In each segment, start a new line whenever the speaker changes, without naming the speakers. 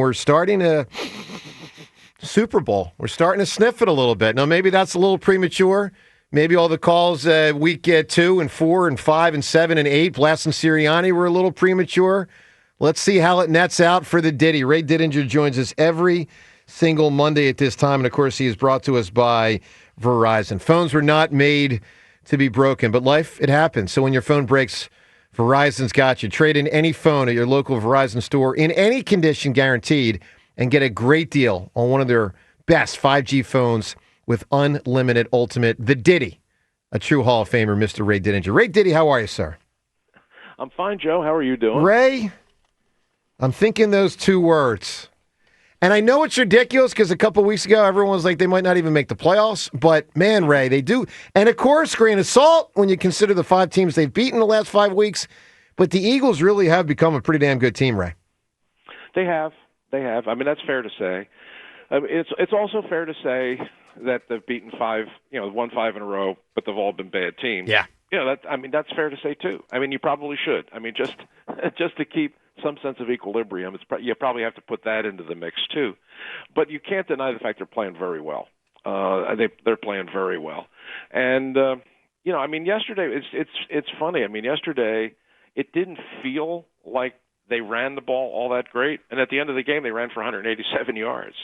we're starting to Super Bowl. We're starting to sniff it a little bit. Now, maybe that's a little premature. Maybe all the calls week 2 and 4 and 5 and 7 and 8, Blast and Serriani, were a little premature. Let's see how it nets out for the Diddy. Ray Didinger joins us every single Monday at this time, and of course he is brought to us by Verizon. Phones were not made to be broken, but life, it happens. So when your phone breaks, Verizon's got you. Trade in any phone at your local Verizon store in any condition, guaranteed, and get a great deal on one of their best 5G phones with unlimited ultimate. The Diddy, a true Hall of Famer, Mr. Ray Didinger. Ray Diddy, how are you, sir?
I'm fine, Joe. How are you doing?
Ray, I'm thinking those two words. And I know it's ridiculous because a couple weeks ago, everyone was like they might not even make the playoffs. But, man, Ray, they do. And, of course, grain of salt when you consider the 5 teams they've beaten the last 5 weeks. But the Eagles really have become a pretty damn good team, Ray.
They have. I mean, that's fair to say. It's also fair to say that they've beaten 5, won 5 in a row, but they've all been bad teams.
Yeah.
That's fair to say, too. I mean, you probably should. I mean, just to keep some sense of equilibrium, you probably have to put that into the mix too. But you can't deny the fact they're playing very well. They're playing very well, and I mean, yesterday it's funny. I mean, yesterday it didn't feel like they ran the ball all that great, and at the end of the game they ran for 187 yards.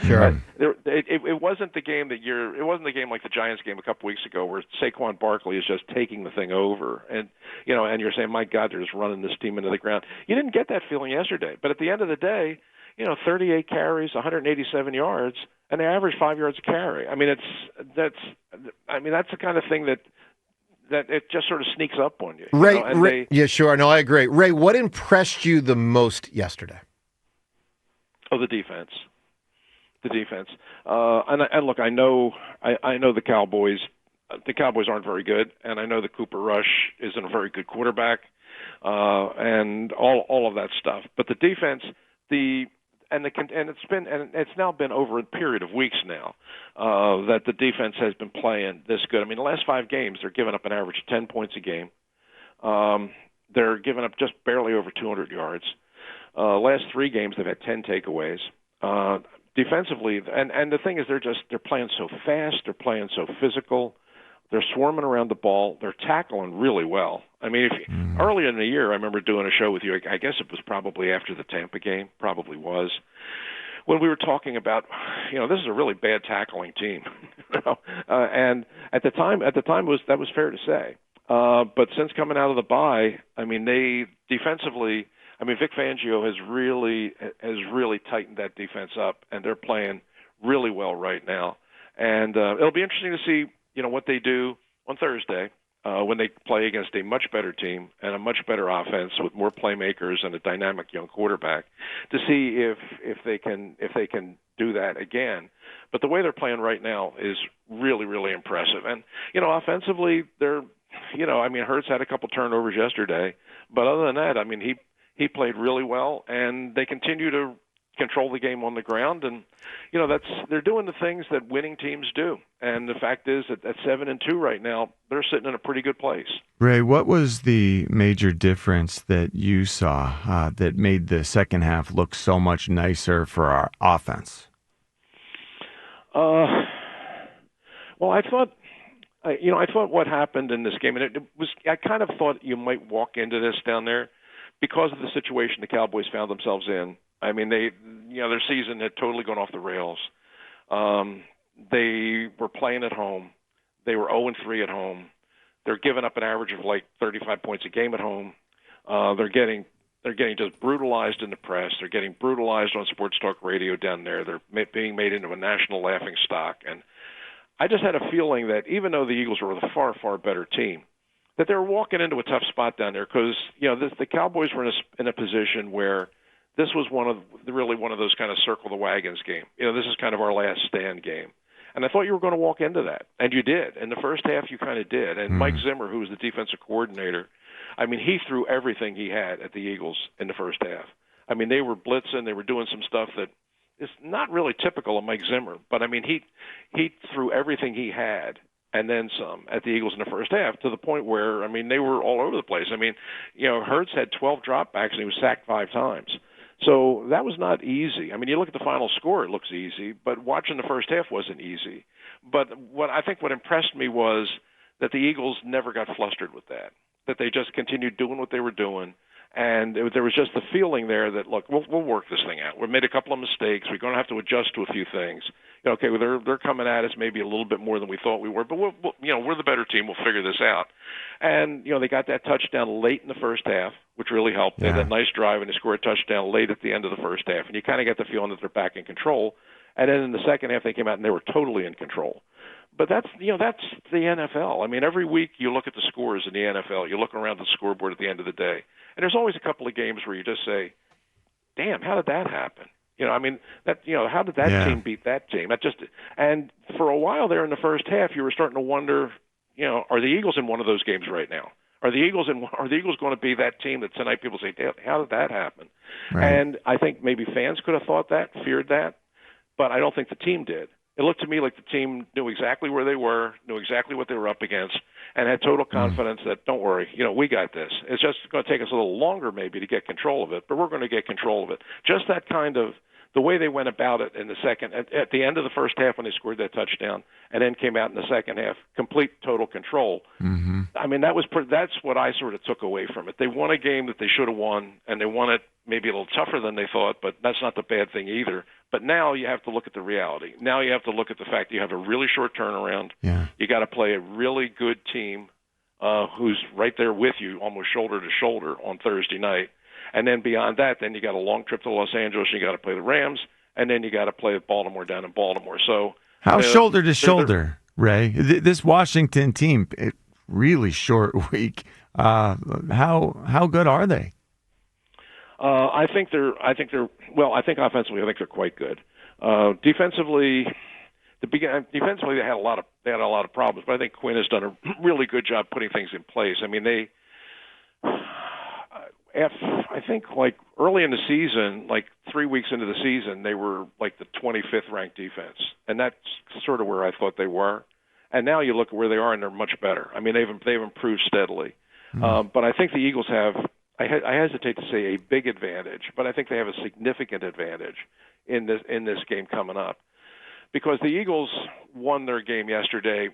Sure.
It wasn't the game that it wasn't the game like the Giants game a couple weeks ago where Saquon Barkley is just taking the thing over, and you're saying, my God, they're just running this team into the ground. You didn't get that feeling yesterday, but at the end of the day, 38 carries, 187 yards, and they averaged 5 yards a carry. I mean, that's the kind of thing that it just sort of sneaks up on you.
Ray, yeah, sure. No, I agree. Ray, what impressed you the most yesterday?
Oh, the defense. And look, I know the Cowboys. The Cowboys aren't very good, and I know that Cooper Rush isn't a very good quarterback, and all of that stuff. But the defense, it's now been over a period of weeks now that the defense has been playing this good. I mean, the last 5 games they're giving up an average of 10 points a game. They're giving up just barely over 200 yards. Last 3 games they've had 10 takeaways. Defensively, and the thing is they're playing so fast, they're playing so physical. They're swarming around the ball. They're tackling really well. I mean, earlier in the year, I remember doing a show with you. I guess it was probably after the Tampa game, probably was, when we were talking about, this is a really bad tackling team. And at the time that was fair to say. But since coming out of the bye, I mean, they defensively, Vic Fangio has really tightened that defense up, and they're playing really well right now. And it'll be interesting to see what they do on Thursday when they play against a much better team and a much better offense with more playmakers and a dynamic young quarterback, to see if they can do that again. But the way they're playing right now is really, really impressive. And offensively, they're Hurts had a couple turnovers yesterday, but other than that, he played really well, and they continue to control the game on the ground, and they're doing the things that winning teams do. And the fact is that at 7-2 right now, they're sitting in a pretty good place.
Ray, what was the major difference that you saw that made the second half look so much nicer for our offense?
Well, I thought what happened in this game, and I kind of thought you might walk into this down there because of the situation the Cowboys found themselves in. I mean, their season had totally gone off the rails. They were playing at home. They were 0-3 at home. They're giving up an average of like 35 points a game at home. They're getting just brutalized in the press. They're getting brutalized on sports talk radio down there. They're being made into a national laughing stock. And I just had a feeling that even though the Eagles were a far, far better team, that they were walking into a tough spot down there because the Cowboys were in a position where this was one of those kind of circle the wagons game. This is kind of our last stand game. And I thought you were going to walk into that, and you did. In the first half, you kind of did. And Mike Zimmer, who was the defensive coordinator, he threw everything he had at the Eagles in the first half. They were blitzing. They were doing some stuff that is not really typical of Mike Zimmer. But, he threw everything he had and then some at the Eagles in the first half, to the point where, they were all over the place. Hurts had 12 dropbacks, and he was sacked 5 times. So that was not easy. I mean, you look at the final score, it looks easy, but watching the first half wasn't easy. But what impressed me was that the Eagles never got flustered with that they just continued doing what they were doing. And there was just the feeling there that, look, we'll work this thing out. We've made a couple of mistakes. We're going to have to adjust to a few things. Okay, well, they're coming at us maybe a little bit more than we thought we were, but we're the better team. We'll figure this out. And they got that touchdown late in the first half, which really helped. They had that nice drive, and they scored a touchdown late at the end of the first half. And you kind of get the feeling that they're back in control. And then in the second half, they came out and they were totally in control. But that's the NFL. I mean, every week you look at the scores in the NFL. You look around the scoreboard at the end of the day, and there's always a couple of games where you just say, "Damn, how did that happen?" How did that team beat that team? And for a while there in the first half, you were starting to wonder, are the Eagles in one of those games right now? Are the Eagles going to be that team that tonight people say, "Damn, how did that happen?" Right. And I think maybe fans could have thought that, feared that, but I don't think the team did. It looked to me like the team knew exactly where they were, knew exactly what they were up against, and had total confidence that, don't worry, we got this. It's just going to take us a little longer maybe to get control of it, but we're going to get control of it. Just that kind of the way they went about it in the second, at the end of the first half when they scored that touchdown, and then came out in the second half, complete total control. Mm-hmm. I mean, that's what I sort of took away from it. They won a game that they should have won, and they won it maybe a little tougher than they thought, but that's not the bad thing either. But now you have to look at the reality. Now you have to look at the fact that you have a really short turnaround. Yeah. You got to play a really good team who's right there with you, almost shoulder to shoulder on Thursday night. And then beyond that, then you got a long trip to Los Angeles. You got to play the Rams, and then you got to play Baltimore down in Baltimore. So
how shoulder to shoulder, Ray? This Washington team, really short week. How good are they?
I think offensively, I think they're quite good. Defensively, they had a lot of problems, but I think Quinn has done a really good job putting things in place. I mean, I think like early in the season, like 3 weeks into the season, they were like the 25th ranked defense, and that's sort of where I thought they were. And now you look at where they are, and they're much better. I mean, they've improved steadily. But I think the Eagles have. I hesitate to say a big advantage, but I think they have a significant advantage in this game coming up, because the Eagles won their game yesterday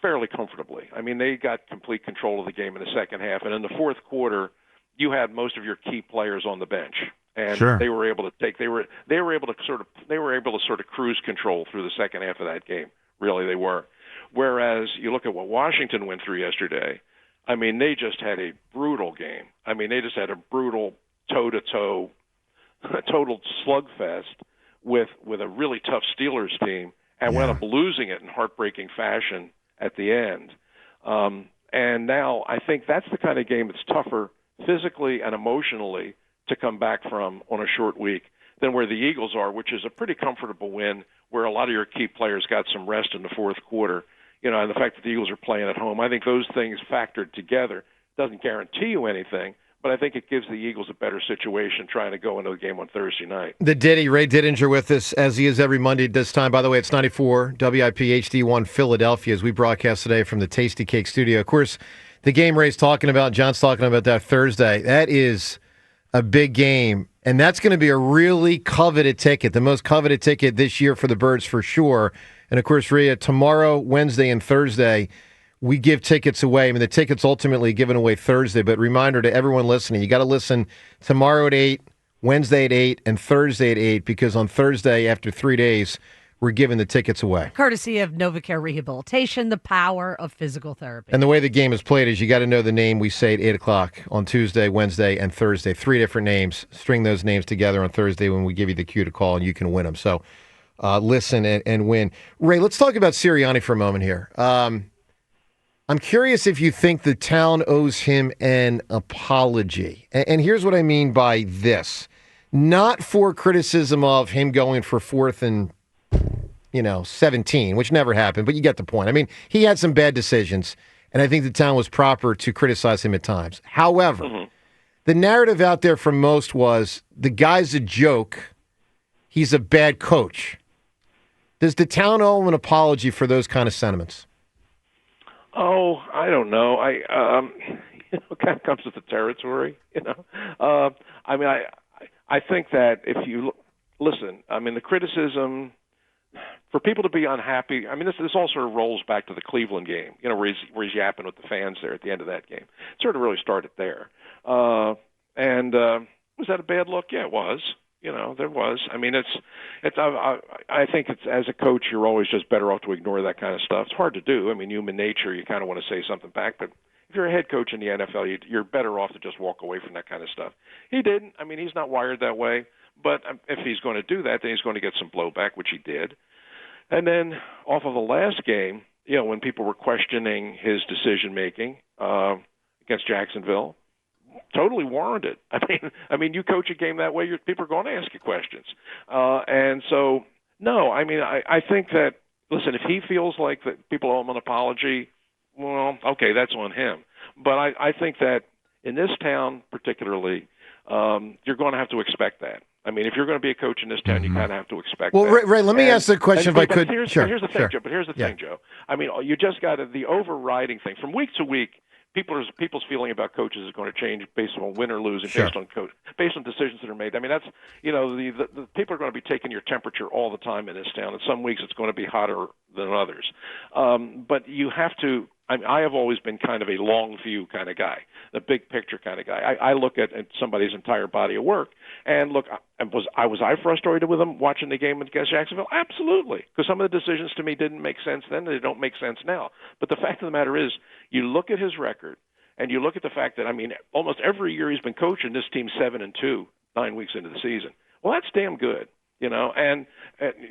fairly comfortably. I mean, they got complete control of the game in the second half, and in the fourth quarter, you had most of your key players on the bench, and they were able to sort of cruise control through the second half of that game. Really, they were. Whereas you look at what Washington went through yesterday. I mean, they just had a brutal game. I mean, they just had a brutal toe-to-toe, total slugfest with a really tough Steelers team, and wound up losing it in heartbreaking fashion at the end. And now I think that's the kind of game that's tougher physically and emotionally to come back from on a short week than where the Eagles are, which is a pretty comfortable win where a lot of your key players got some rest in the fourth quarter. And the fact that the Eagles are playing at home, I think those things factored together doesn't guarantee you anything, but I think it gives the Eagles a better situation trying to go into the game on Thursday night.
The Diddy, Ray Didinger with us, as he is every Monday at this time. By the way, it's 94 WIP HD1 Philadelphia as we broadcast today from the Tasty Cake Studio. Of course, the game Ray's talking about, John's talking about that Thursday, that is a big game, and that's going to be a really coveted ticket, the most coveted ticket this year for the Birds for sure. And, of course, Rhea, tomorrow, Wednesday, and Thursday, we give tickets away. I mean, the tickets ultimately given away Thursday, but reminder to everyone listening, you got to listen tomorrow at 8, Wednesday at 8, and Thursday at 8, because on Thursday, after 3 days, we're giving the tickets away.
Courtesy of NovaCare Rehabilitation, the power of physical therapy.
And the way the game is played is you got to know the name we say at 8 o'clock on Tuesday, Wednesday, and Thursday. 3 different names. String those names together on Thursday when we give you the cue to call, and you can win them. So listen and win. Ray, let's talk about Serriani for a moment here. I'm curious if you think the town owes him an apology. And here's what I mean by this. Not for criticism of him going for 4th and 17, which never happened, but you get the point. I mean, he had some bad decisions, and I think the town was proper to criticize him at times. However, the narrative out there from most was the guy's a joke. He's a bad coach. Does the town owe him an apology for those kind of sentiments?
Oh, I don't know. It kind of comes with the territory, I mean, I think that if you listen, I mean, the criticism for people to be unhappy. I mean, this all sort of rolls back to the Cleveland game, where he's yapping with the fans there at the end of that game. It sort of really started there. And was that a bad look? Yeah, it was. There was. I mean, I think it's, as a coach, you're always just better off to ignore that kind of stuff. It's hard to do. I mean, human nature, you kind of want to say something back, but if you're a head coach in the NFL, you're better off to just walk away from that kind of stuff. He didn't. I mean, he's not wired that way. But if he's going to do that, then he's going to get some blowback, which he did. And then off of the last game, when people were questioning his decision-making against Jacksonville, totally warranted. I mean, you coach a game that way, people are going to ask you questions. And so, no, I mean, I think that, listen, if he feels like that people owe him an apology, well, okay, that's on him. But I think that in this town particularly, you're going to have to expect that. I mean, if you're going to be a coach in this town, you kind of have to expect that.
Well, Ray, let me ask the question if I could.
Here's the thing, Joe. But here's the thing, Joe. I mean, you just got the overriding thing. From week to week, people's feeling about coaches is going to change based on win or lose and based on decisions that are made. I mean, that's the people are going to be taking your temperature all the time in this town, and some weeks it's going to be hotter than others. But you have to. I have always been kind of a long view kind of guy, the big picture kind of guy. I look at somebody's entire body of work, and look, was I frustrated with him watching the game against Jacksonville? Absolutely, because some of the decisions to me didn't make sense then, they don't make sense now. But the fact of the matter is, you look at his record, and you look at the fact that, I mean, almost every year he's been coaching, this team 7-2, 9 weeks into the season. Well, that's damn good. And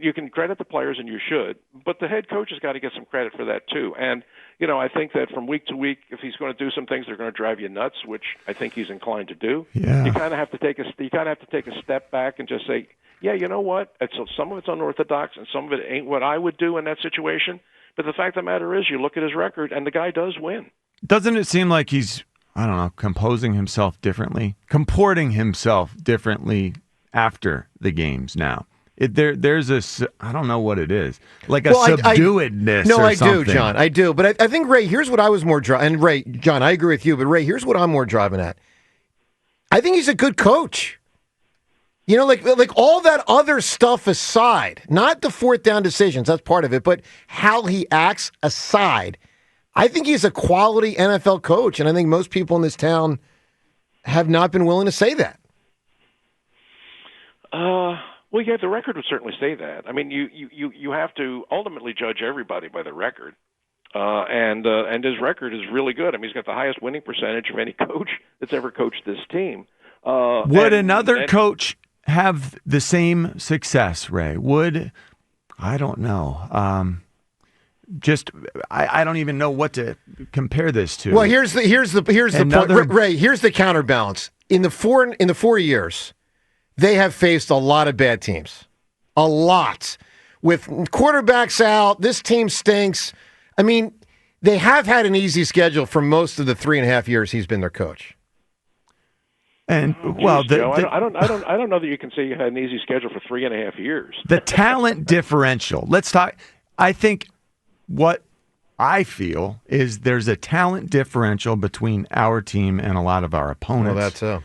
you can credit the players, and you should, but the head coach has got to get some credit for that too. And I think that from week to week, if he's going to do some things that are going to drive you nuts, which I think he's inclined to do, you kind of have to take a step back and just say, yeah, you know what? Some of it's unorthodox, and some of it ain't what I would do in that situation. But the fact of the matter is, you look at his record, and the guy does win.
Doesn't it seem like he's, I don't know, comporting himself differently after the games now? There's a, I don't know what it is, like a subduedness.
No, I
something.
do, John. I do. But I think, Ray, here's what I was more driving. And Ray, John, I agree with you. But Ray, here's what I'm more driving at. I think he's a good coach. Like all that other stuff aside, not the fourth down decisions, that's part of it, but how he acts aside, I think he's a quality NFL coach. And I think most people in this town have not been willing to say that.
Well, yeah, the record would certainly say that. I mean, you have to ultimately judge everybody by the record, and his record is really good. I mean, he's got the highest winning percentage of any coach that's ever coached this team.
Would another coach have the same success, Ray? I don't know. I don't even know what to compare this to.
Well, here's the point, Ray. Here's the counterbalance. In the 4 years, they have faced a lot of bad teams. A lot. With quarterbacks out, this team stinks. I mean, they have had an easy schedule for most of the 3.5 years he's been their coach.
And
Joe, I don't know that you can say you had an easy schedule for 3.5 years.
The talent differential. Let's talk. I think what I feel is there's a talent differential between our team and a lot of our opponents.
Well, that's so.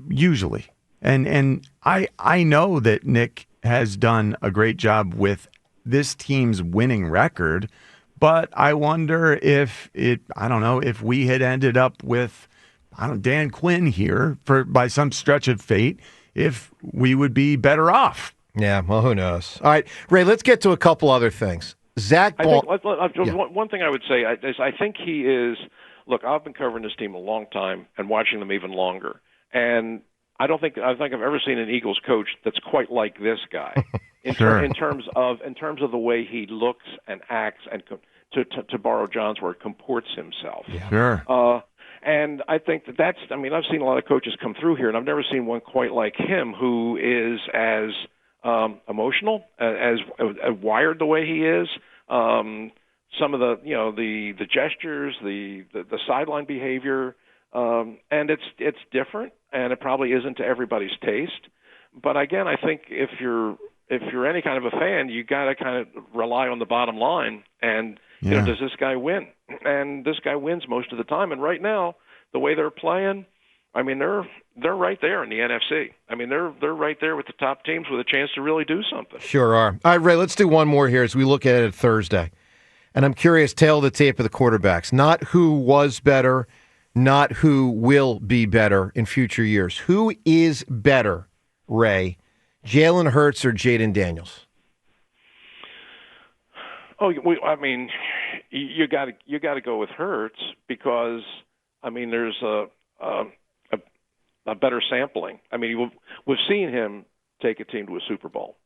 Usually. And I know that Nick has done a great job with this team's winning record, but I wonder if if we had ended up with Dan Quinn here by some stretch of fate, if we would be better off.
Yeah, well, who knows? All right, Ray, let's get to a couple other things. Zach Ball.
One thing I would say is I think he is. Look, I've been covering this team a long time and watching them even longer, and I think I've ever seen an Eagles coach that's quite like this guy in terms of the way he looks and acts and to borrow John's word, comports himself.
Yeah. Sure.
And I think that's. I mean, I've seen a lot of coaches come through here, and I've never seen one quite like him, who is as emotional, as wired the way he is. Some of the gestures, the sideline behavior, and it's different. And it probably isn't to everybody's taste. But again, I think if you're any kind of a fan, you got to kind of rely on the bottom line. And does this guy win? And this guy wins most of the time. And right now, the way they're playing, I mean, they're right there in the NFC. I mean, they're right there with the top teams with a chance to really do something.
Sure are. All right, Ray, let's do one more here as we look at it Thursday. And I'm curious, tail of the tape of the quarterbacks, not who was better, not who will be better in future years. Who is better, Ray, Jalen Hurts or Jaden Daniels?
Oh, I mean, you got to go with Hurts because I mean, there's a better sampling. I mean, we've seen him take a team to a Super Bowl.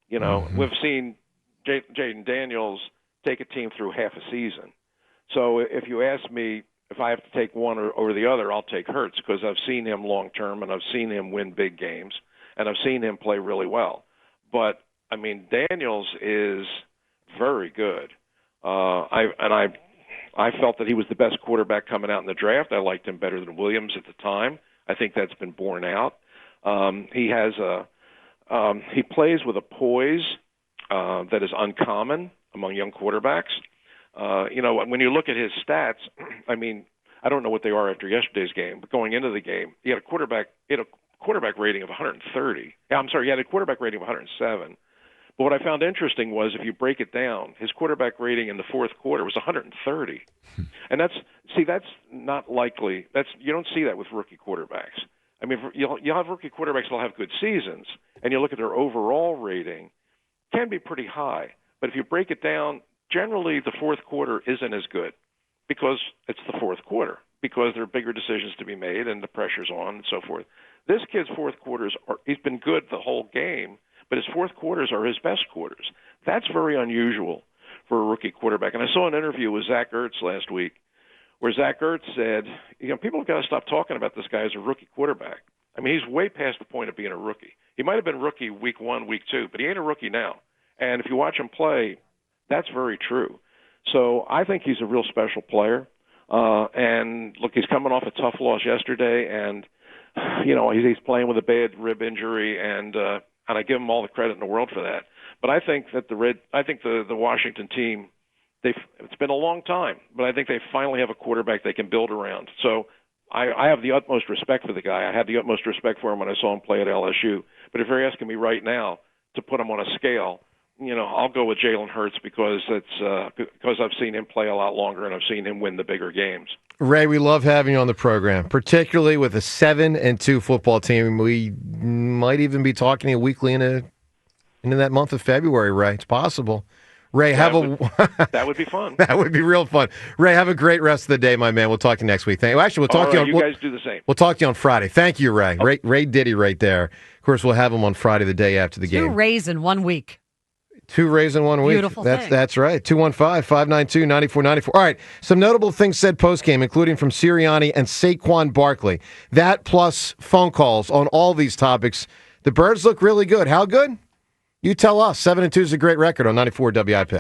You know, we've seen Jaden Daniels take a team through half a season. So if you ask me if I have to take one or the other, I'll take Hurts because I've seen him long term and I've seen him win big games and I've seen him play really well. But I mean, Daniels is very good. I felt that he was the best quarterback coming out in the draft. I liked him better than Williams at the time. I think that's been borne out. He plays with a poise that is uncommon among young quarterbacks. You know, when you look at his stats, I mean, I don't know what they are after yesterday's game, but going into the game, he had a quarterback rating of 130. He had a quarterback rating of 107. But what I found interesting was if you break it down, his quarterback rating in the fourth quarter was 130. And that's not likely. You don't see that with rookie quarterbacks. I mean, you'll have rookie quarterbacks that'll have good seasons, and you look at their overall rating, can be pretty high. But if you break it down, generally the fourth quarter isn't as good because it's the fourth quarter, because there are bigger decisions to be made and the pressure's on and so forth. This kid's fourth quarters he's been good the whole game, but his fourth quarters are his best quarters. That's very unusual for a rookie quarterback. And I saw an interview with Zach Ertz last week where Zach Ertz said, you know, people have got to stop talking about this guy as a rookie quarterback. I mean, he's way past the point of being a rookie. He might have been rookie week 1, week 2, but he ain't a rookie now. And if you watch him play, that's very true. So I think he's a real special player. And, look, he's coming off a tough loss yesterday, and, you know, he's playing with a bad rib injury, and I give him all the credit in the world for that. But I think that the Washington team, it's been a long time, but I think they finally have a quarterback they can build around. So I have the utmost respect for the guy. I had the utmost respect for him when I saw him play at LSU. But if you're asking me right now to put him on a scale, you know, I'll go with Jalen Hurts because I've seen him play a lot longer and I've seen him win the bigger games.
Ray, we love having you on the program, particularly with a 7-2 football team. We might even be talking to you weekly into that month of February, Ray. It's possible. Ray,
that would be fun.
That would be real fun. Ray, have a great rest of the day, my man. We'll talk to you next week. Actually, we'll talk to you on.
You guys do the same.
We'll talk to you on Friday. Thank you, Ray. Ray Diddy right there. Of course, we'll have him on Friday, the day after the game.
2 Rays in 1 week.
2 Rays in 1 week.
Beautiful thing.
That's right. 215-592-9494. All right. Some notable things said post-game, including from Serriani and Saquon Barkley. That plus phone calls on all these topics. The Birds look really good. How good? You tell us. 7-2 is a great record on 94 WIP.